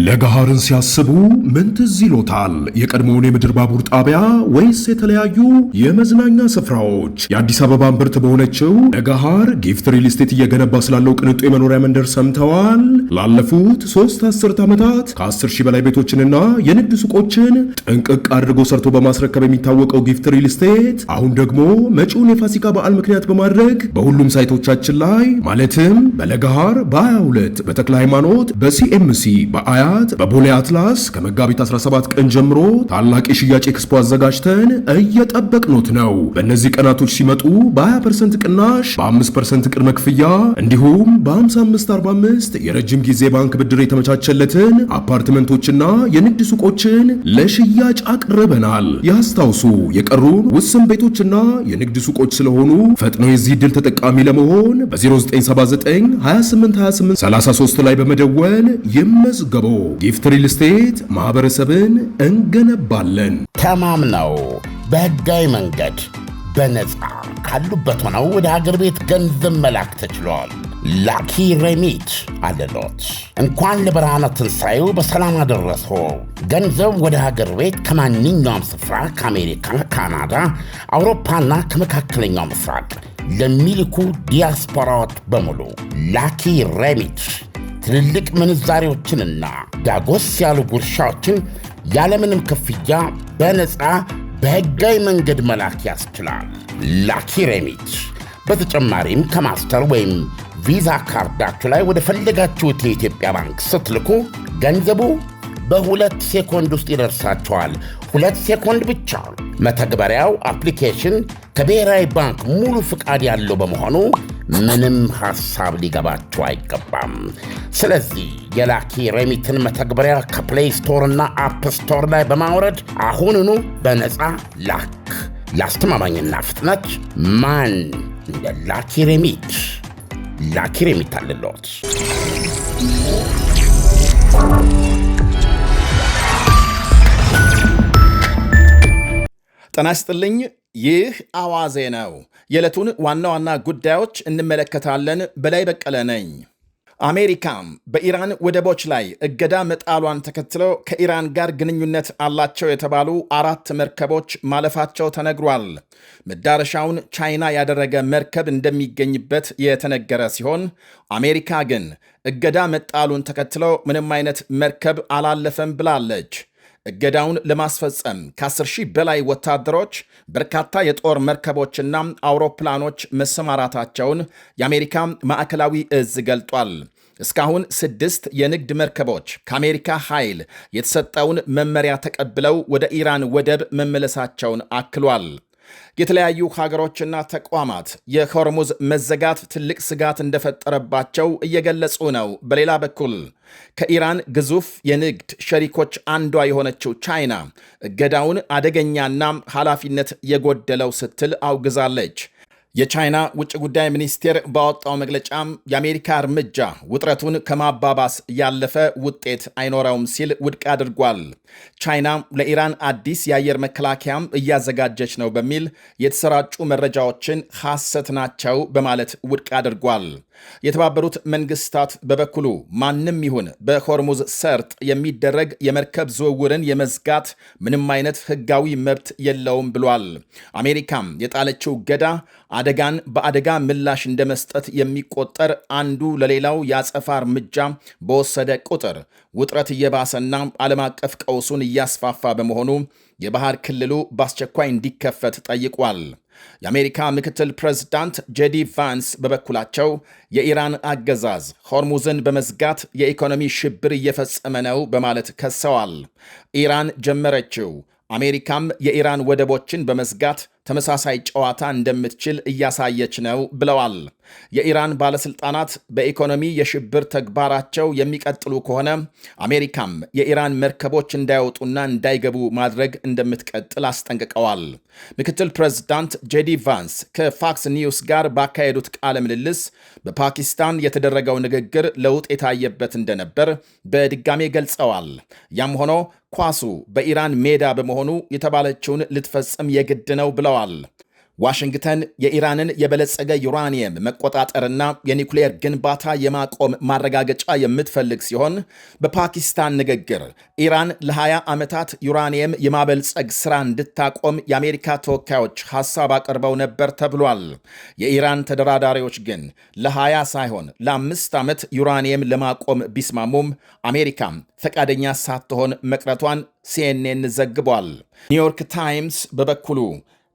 ለገሃርን ሲያስቡ ምን ትዝ ይሎታል? የቀድሞውን የምድር ባቡር ጣቢያ ወይስ የተለያዩ የመዝናኛ ስፍራዎች? የአዲስ አበባ እምብርት በሆነችው ለገሃር ጊፍት ሪል ስቴት እየገነባ ስላለው ቅንጡ የመኖሪያ መንደር ሰምተዋል? ላለፉት 3 አስርት ዓመታት ከ10 ሺህ በላይ ቤቶችንና የንግድ ሱቆችን ጥንቅቅ አድርጎ ሰርቶ በማስረከብ የሚታወቀው ጊፍት ሪል ስቴት አሁን ደግሞ መጪውን የፋሲካ በዓል ምክንያት በማድረግ በሁሉም ሳይቶቻችን ላይ ማለትም በለገሃር በ22 በተክለ ሃይማኖት በሲኤምሲ በአያ በቦሌ አትላስ ከመጋቢት 17 ቀን ጀምሮ ታላቅ የሽያጭ ኤክስፖ አዘጋጅተን እየጠበቅኖት ነው። በእነዚህ ቀናቶች ሲመጡ በ20% ቅናሽ፣ በ5% ቅድመ ክፍያ እንዲሁም በ55/45 የረጅም ጊዜ ባንክ ብድር የተመቻቸለትን አፓርትመንቶችና የንግድ ሱቆችን ለሽያጭ አቅርበናል። ያስታውሱ፣ የቀሩን ውስን ቤቶችና የንግድ ሱቆች ስለሆኑ ፈጥነው የዚህ ዕድል ተጠቃሚ ለመሆን በ0979 2828 33 ላይ በመደወል ይመዝገቡ። ጊፍት ሪል ስቴት ማህበረሰብን እንገነባለን። ተማምነው በህጋዊ መንገድ በነፃ ካሉበት ሆነው ወደ ሀገር ቤት ገንዘብ መላክ ተችሏል። ላኪ ሬሚት አለሎት። እንኳን ለብርሃነ ትንሣኤው በሰላም አደረሶ። ገንዘብ ወደ ሀገር ቤት ከማንኛውም ስፍራ ከአሜሪካ፣ ካናዳ፣ አውሮፓና ከመካከለኛው ምስራቅ ለሚልኩ ዲያስፖራዎች በሙሉ ላኪ ሬሚት ትልልቅ ምንዛሬዎችንና ዳጎስ ያሉ ጉርሻዎችን ያለምንም ክፍያ በነፃ በህጋዊ መንገድ መላክ ያስችላል። ላኪ ሬሚት በተጨማሪም ከማስተር ወይም ቪዛ ካርዳችሁ ላይ ወደ ፈለጋችሁት የኢትዮጵያ ባንክ ስትልኩ ገንዘቡ በ2 ሴኮንድ ውስጥ ይደርሳችኋል። 2 ሴኮንድ ብቻ። መተግበሪያው አፕሊኬሽን ከብሔራዊ ባንክ ሙሉ ፍቃድ ያለው በመሆኑ ምንም ሐሳብ ሊገባችሁ አይገባም። ስለዚህ የላኪ ሬሚትን መተግበሪያ ከፕሌይ ስቶር እና አፕ ስቶር ላይ በማውረድ አሁኑኑ በነፃ ላክ። ለአስተማማኝና ፍጥነት ማን እንደ ላኪ ሬሚት። ላኪ ሬሚት አለሎት። ጤና ይስጥልኝ። ይህ አዋዜ ነው። የዕለቱን ዋና ዋና ጉዳዮች እንመለከታለን። በላይ በቀለ ነኝ። አሜሪካም በኢራን ወደቦች ላይ እገዳ መጣሏን ተከትሎ ከኢራን ጋር ግንኙነት አላቸው የተባሉ 4 መርከቦች ማለፋቸው ተነግሯል። መዳረሻውን ቻይና ያደረገ መርከብ እንደሚገኝበት የተነገረ ሲሆን አሜሪካ ግን እገዳ መጣሉን ተከትሎ ምንም አይነት መርከብ አላለፈም ብላለች። እገዳውን ለማስፈጸም ከ10 ሺህ በላይ ወታደሮች፣ በርካታ የጦር መርከቦችና አውሮፕላኖች መሰማራታቸውን የአሜሪካ ማዕከላዊ እዝ ገልጧል። እስካሁን 6 የንግድ መርከቦች ከአሜሪካ ኃይል የተሰጠውን መመሪያ ተቀብለው ወደ ኢራን ወደብ መመለሳቸውን አክሏል። የተለያዩ ሀገሮችና ተቋማት የሆርሙዝ መዘጋት ትልቅ ስጋት እንደፈጠረባቸው እየገለጹ ነው። በሌላ በኩል ከኢራን ግዙፍ የንግድ ሸሪኮች አንዷ የሆነችው ቻይና እገዳውን አደገኛና ኃላፊነት የጎደለው ስትል አውግዛለች። የቻይና ውጭ ጉዳይ ሚኒስቴር ባወጣው መግለጫም የአሜሪካ እርምጃ ውጥረቱን ከማባባስ ያለፈ ውጤት አይኖረውም ሲል ውድቅ አድርጓል። ቻይና ለኢራን አዲስ የአየር መከላከያም እያዘጋጀች ነው በሚል የተሰራጩ መረጃዎችን ሐሰት ናቸው በማለት ውድቅ አድርጓል። የተባበሩት መንግስታት በበኩሉ ማንም ይሁን በሆርሙዝ ሰርጥ የሚደረግ የመርከብ ዝውውርን የመዝጋት ምንም አይነት ሕጋዊ መብት የለውም ብሏል። አሜሪካም የጣለችው እገዳ አደጋን በአደጋ ምላሽ እንደመስጠት የሚቆጠር አንዱ ለሌላው የአጸፋ እርምጃ በወሰደ ቁጥር ውጥረት እየባሰና ዓለም አቀፍ ቀውሱን እያስፋፋ በመሆኑ የባህር ክልሉ በአስቸኳይ እንዲከፈት ጠይቋል። የአሜሪካ ምክትል ፕሬዝዳንት ጄዲ ቫንስ በበኩላቸው የኢራን አገዛዝ ሆርሙዝን በመዝጋት የኢኮኖሚ ሽብር እየፈጸመ ነው በማለት ከሰዋል። ኢራን ጀመረችው፣ አሜሪካም የኢራን ወደቦችን በመዝጋት ተመሳሳይ ጨዋታ እንደምትችል እያሳየች ነው ብለዋል። የኢራን ባለሥልጣናት በኢኮኖሚ የሽብር ተግባራቸው የሚቀጥሉ ከሆነ አሜሪካም የኢራን መርከቦች እንዳይወጡና እንዳይገቡ ማድረግ እንደምትቀጥል አስጠንቅቀዋል። ምክትል ፕሬዝዳንት ጄዲ ቫንስ ከፋክስ ኒውስ ጋር ባካሄዱት ቃለ ምልልስ በፓኪስታን የተደረገው ንግግር ለውጥ የታየበት እንደነበር በድጋሜ ገልጸዋል። ያም ሆኖ ኳሱ በኢራን ሜዳ በመሆኑ የተባለችውን ልትፈጽም የግድ ነው ብለዋል። ዋሽንግተን የኢራንን የበለጸገ ዩራኒየም መቆጣጠርና የኒውክሌር ግንባታ የማቆም ማረጋገጫ የምትፈልግ ሲሆን በፓኪስታን ንግግር ኢራን ለ20 ዓመታት ዩራኒየም የማበልጸግ ሥራ እንድታቆም የአሜሪካ ተወካዮች ሐሳብ አቅርበው ነበር ተብሏል። የኢራን ተደራዳሪዎች ግን ለ20 ሳይሆን ለ5 ዓመት ዩራኒየም ለማቆም ቢስማሙም አሜሪካም ፈቃደኛ ሳትሆን መቅረቷን ሲኤንኤን ዘግቧል። ኒውዮርክ ታይምስ በበኩሉ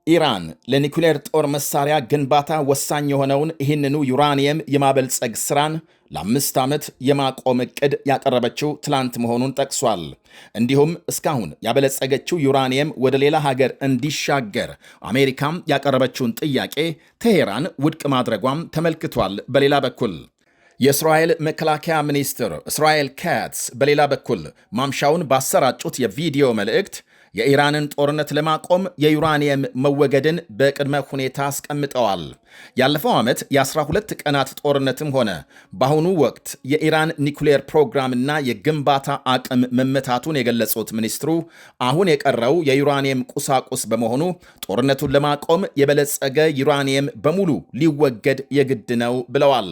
ኢራን ለኒኩሌር ጦር መሳሪያ ግንባታ ወሳኝ የሆነውን ይህንኑ ዩራኒየም የማበልጸግ ሥራን ለ5 ዓመት የማቆም ዕቅድ ያቀረበችው ትላንት መሆኑን ጠቅሷል። እንዲሁም እስካሁን ያበለጸገችው ዩራኒየም ወደ ሌላ ሀገር እንዲሻገር አሜሪካም ያቀረበችውን ጥያቄ ቴሄራን ውድቅ ማድረጓም ተመልክቷል። በሌላ በኩል የእስራኤል መከላከያ ሚኒስትር እስራኤል ካትዝ በሌላ በኩል ማምሻውን ባሰራጩት የቪዲዮ መልእክት የኢራንን ጦርነት ለማቆም የዩራኒየም መወገድን በቅድመ ሁኔታ አስቀምጠዋል። ያለፈው ዓመት የ12 ቀናት ጦርነትም ሆነ በአሁኑ ወቅት የኢራን ኒኩሌር ፕሮግራምና የግንባታ አቅም መመታቱን የገለጹት ሚኒስትሩ አሁን የቀረው የዩራኒየም ቁሳቁስ በመሆኑ ጦርነቱን ለማቆም የበለጸገ ዩራኒየም በሙሉ ሊወገድ የግድ ነው ብለዋል።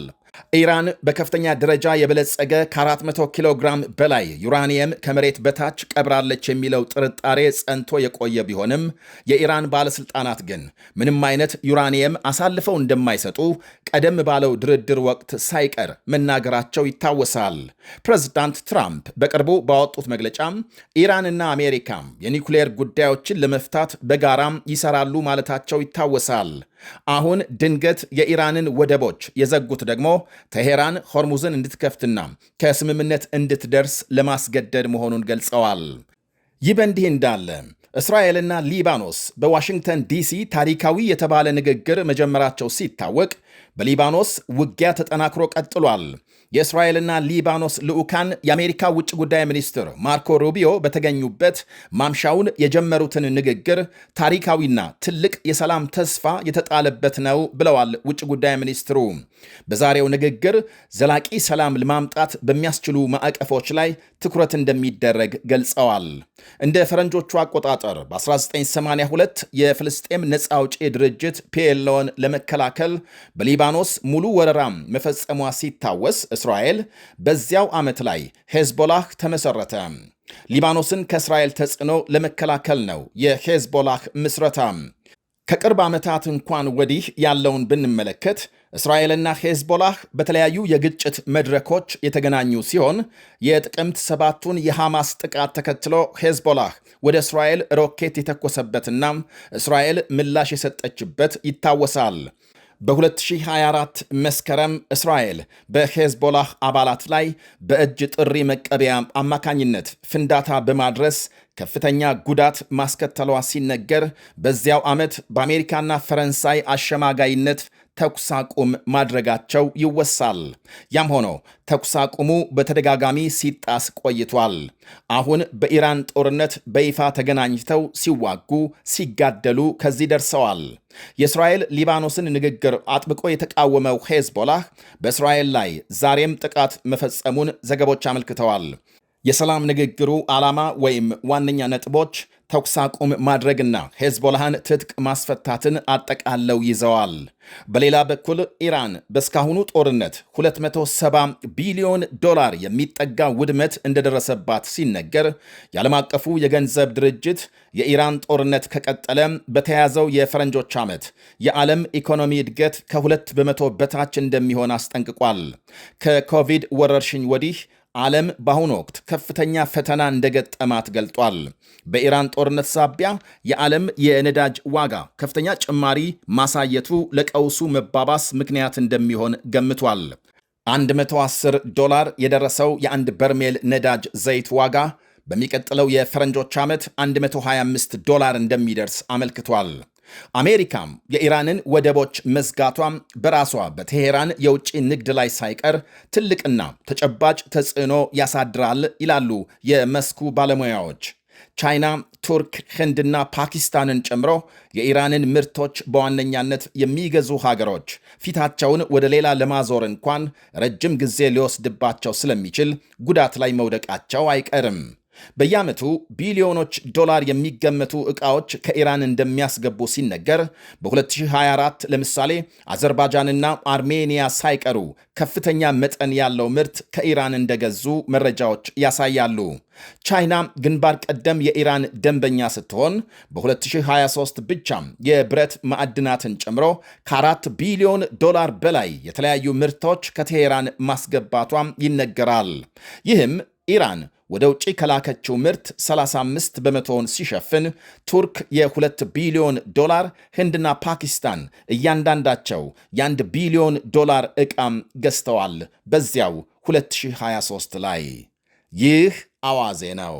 ኢራን በከፍተኛ ደረጃ የበለጸገ ከ400 ኪሎ ግራም በላይ ዩራኒየም ከመሬት በታች ቀብራለች የሚለው ጥርጣሬ ጸንቶ የቆየ ቢሆንም የኢራን ባለሥልጣናት ግን ምንም አይነት ዩራኒየም አሳልፈው እንደማይሰጡ ቀደም ባለው ድርድር ወቅት ሳይቀር መናገራቸው ይታወሳል። ፕሬዝዳንት ትራምፕ በቅርቡ ባወጡት መግለጫም ኢራንና አሜሪካም የኒውክሌር ጉዳዮችን ለመፍታት በጋራም ይሰራሉ ማለታቸው ይታወሳል። አሁን ድንገት የኢራንን ወደቦች የዘጉት ደግሞ ቴሄራን ሆርሙዝን እንድትከፍትና ከስምምነት እንድትደርስ ለማስገደድ መሆኑን ገልጸዋል። ይህ በእንዲህ እንዳለ እስራኤልና ሊባኖስ በዋሽንግተን ዲሲ ታሪካዊ የተባለ ንግግር መጀመራቸው ሲታወቅ በሊባኖስ ውጊያ ተጠናክሮ ቀጥሏል። የእስራኤልና ሊባኖስ ልዑካን የአሜሪካ ውጭ ጉዳይ ሚኒስትር ማርኮ ሩቢዮ በተገኙበት ማምሻውን የጀመሩትን ንግግር ታሪካዊና ትልቅ የሰላም ተስፋ የተጣለበት ነው ብለዋል ውጭ ጉዳይ ሚኒስትሩ። በዛሬው ንግግር ዘላቂ ሰላም ለማምጣት በሚያስችሉ ማዕቀፎች ላይ ትኩረት እንደሚደረግ ገልጸዋል። እንደ ፈረንጆቹ አቆጣጠር በ1982 የፍልስጤም ነፃ አውጪ ድርጅት ፒኤልኦን ለመከላከል በሊባኖስ ሙሉ ወረራም መፈጸሟ ሲታወስ እስራኤል በዚያው ዓመት ላይ ሄዝቦላህ ተመሠረተ። ሊባኖስን ከእስራኤል ተጽዕኖ ለመከላከል ነው የሄዝቦላህ ምስረታ። ከቅርብ ዓመታት እንኳን ወዲህ ያለውን ብንመለከት እስራኤልና ሄዝቦላህ በተለያዩ የግጭት መድረኮች የተገናኙ ሲሆን የጥቅምት 7ቱን የሐማስ ጥቃት ተከትሎ ሄዝቦላህ ወደ እስራኤል ሮኬት የተኮሰበትና እስራኤል ምላሽ የሰጠችበት ይታወሳል። በ2024 መስከረም እስራኤል በሄዝቦላህ አባላት ላይ በእጅ ጥሪ መቀበያ አማካኝነት ፍንዳታ በማድረስ ከፍተኛ ጉዳት ማስከተሏ ሲነገር በዚያው ዓመት በአሜሪካና ፈረንሳይ አሸማጋይነት ተኩስ አቁም ማድረጋቸው ይወሳል። ያም ሆኖ ተኩስ አቁሙ በተደጋጋሚ ሲጣስ ቆይቷል። አሁን በኢራን ጦርነት በይፋ ተገናኝተው ሲዋጉ ሲጋደሉ ከዚህ ደርሰዋል። የእስራኤል ሊባኖስን ንግግር አጥብቆ የተቃወመው ሄዝቦላህ በእስራኤል ላይ ዛሬም ጥቃት መፈጸሙን ዘገቦች አመልክተዋል። የሰላም ንግግሩ ዓላማ ወይም ዋነኛ ነጥቦች ተኩስ አቁም ማድረግና ሄዝቦላህን ትጥቅ ማስፈታትን አጠቃለው ይዘዋል። በሌላ በኩል ኢራን በእስካሁኑ ጦርነት 270 ቢሊዮን ዶላር የሚጠጋ ውድመት እንደደረሰባት ሲነገር የዓለም አቀፉ የገንዘብ ድርጅት የኢራን ጦርነት ከቀጠለ በተያዘው የፈረንጆች ዓመት የዓለም ኢኮኖሚ እድገት ከ2 በመቶ በታች እንደሚሆን አስጠንቅቋል። ከኮቪድ ወረርሽኝ ወዲህ ዓለም በአሁኑ ወቅት ከፍተኛ ፈተና እንደገጠማት ገልጧል። በኢራን ጦርነት ሳቢያ የዓለም የነዳጅ ዋጋ ከፍተኛ ጭማሪ ማሳየቱ ለቀውሱ መባባስ ምክንያት እንደሚሆን ገምቷል። $110 የደረሰው የአንድ በርሜል ነዳጅ ዘይት ዋጋ በሚቀጥለው የፈረንጆች ዓመት $125 እንደሚደርስ አመልክቷል። አሜሪካም የኢራንን ወደቦች መዝጋቷም በራሷ በቴሄራን የውጭ ንግድ ላይ ሳይቀር ትልቅና ተጨባጭ ተጽዕኖ ያሳድራል ይላሉ የመስኩ ባለሙያዎች። ቻይና፣ ቱርክ፣ ህንድና ፓኪስታንን ጨምሮ የኢራንን ምርቶች በዋነኛነት የሚገዙ ሀገሮች ፊታቸውን ወደ ሌላ ለማዞር እንኳን ረጅም ጊዜ ሊወስድባቸው ስለሚችል ጉዳት ላይ መውደቃቸው አይቀርም። በየዓመቱ ቢሊዮኖች ዶላር የሚገመቱ ዕቃዎች ከኢራን እንደሚያስገቡ ሲነገር በ2024 ለምሳሌ አዘርባይጃንና አርሜኒያ ሳይቀሩ ከፍተኛ መጠን ያለው ምርት ከኢራን እንደገዙ መረጃዎች ያሳያሉ። ቻይና ግንባር ቀደም የኢራን ደንበኛ ስትሆን በ2023 ብቻም የብረት ማዕድናትን ጨምሮ ከ4 ቢሊዮን ዶላር በላይ የተለያዩ ምርቶች ከቴሄራን ማስገባቷም ይነገራል። ይህም ኢራን ወደ ውጭ ከላከችው ምርት 35 በመቶውን ሲሸፍን ቱርክ የ2 ቢሊዮን ዶላር፣ ህንድና ፓኪስታን እያንዳንዳቸው የ1 ቢሊዮን ዶላር ዕቃም ገዝተዋል በዚያው 2023 ላይ። ይህ አዋዜ ነው።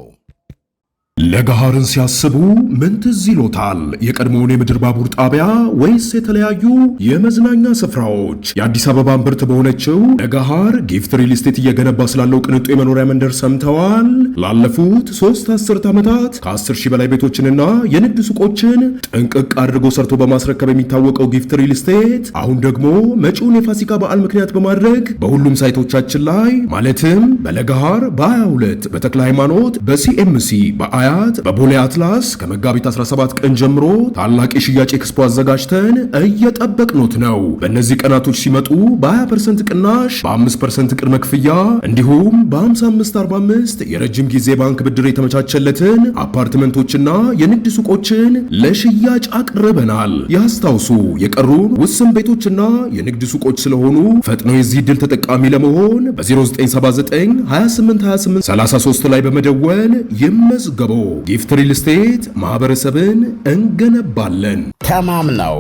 ለገሃርን ሲያስቡ ምን ትዝ ይሎታል? የቀድሞውን የምድር ባቡር ጣቢያ ወይስ የተለያዩ የመዝናኛ ስፍራዎች? የአዲስ አበባ እምብርት በሆነችው ለገሃር ጊፍት ሪል ስቴት እየገነባ ስላለው ቅንጡ የመኖሪያ መንደር ሰምተዋል? ላለፉት 3 አስርት ዓመታት ከ10 ሺህ በላይ ቤቶችንና የንግድ ሱቆችን ጥንቅቅ አድርጎ ሰርቶ በማስረከብ የሚታወቀው ጊፍት ሪል ስቴት አሁን ደግሞ መጪውን የፋሲካ በዓል ምክንያት በማድረግ በሁሉም ሳይቶቻችን ላይ ማለትም በለገሃር በ22 በተክለ ሃይማኖት በሲኤምሲ በአያት በቦሌ አትላስ ከመጋቢት 17 ቀን ጀምሮ ታላቅ የሽያጭ ኤክስፖ አዘጋጅተን እየጠበቅኖት ነው። በእነዚህ ቀናቶች ሲመጡ በ20% ቅናሽ፣ በ5% ቅድመ ክፍያ እንዲሁም በ55/45 የረጅም ጊዜ ባንክ ብድር የተመቻቸለትን አፓርትመንቶችና የንግድ ሱቆችን ለሽያጭ አቅርበናል። ያስታውሱ፣ የቀሩን ውስን ቤቶችና የንግድ ሱቆች ስለሆኑ ፈጥነው የዚህ ዕድል ተጠቃሚ ለመሆን በ0979 2828 33 ላይ በመደወል ይመዝገቡ። ጊፍት ሪል ስቴት ማህበረሰብን እንገነባለን። ተማምነው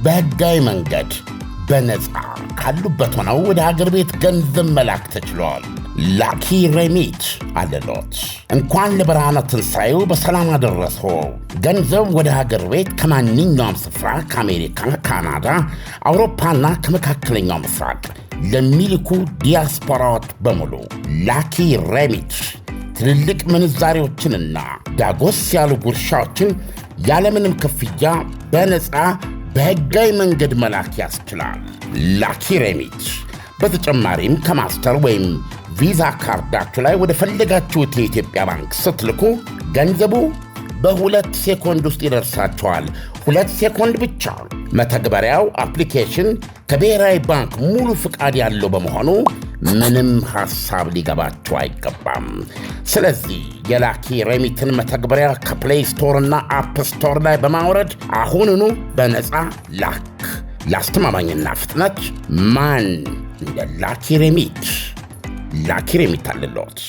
በህጋዊ መንገድ በነፃ ካሉበት ሆነው ወደ ሀገር ቤት ገንዘብ መላክ ተችሏል። ላኪ ሬሚት አለሎት። እንኳን ለብርሃነ ትንሣኤው በሰላም አደረሶ። ገንዘብ ወደ ሀገር ቤት ከማንኛውም ስፍራ ከአሜሪካ፣ ካናዳ፣ አውሮፓና ከመካከለኛው ምስራቅ ለሚልኩ ዲያስፖራዎች በሙሉ ላኪ ሬሚት ትልልቅ ምንዛሬዎችንና ዳጎስ ያሉ ጉርሻዎችን ያለምንም ክፍያ በነፃ በህጋዊ መንገድ መላክ ያስችላል። ላኪ ሬሚት በተጨማሪም ከማስተር ወይም ቪዛ ካርዳችሁ ላይ ወደ ፈለጋችሁት የኢትዮጵያ ባንክ ስትልኩ ገንዘቡ በ2 ሴኮንድ ውስጥ ይደርሳችኋል። 2 ሴኮንድ ብቻ። መተግበሪያው አፕሊኬሽን ከብሔራዊ ባንክ ሙሉ ፍቃድ ያለው በመሆኑ ምንም ሐሳብ ሊገባችሁ አይገባም። ስለዚህ የላኪ ሬሚትን መተግበሪያ ከፕሌይ ስቶር እና አፕ ስቶር ላይ በማውረድ አሁኑኑ በነፃ ላክ። ለአስተማማኝና ፍጥነት ማን እንደ ላኪ ሬሚት። ላኪ ሬሚት አለሎት።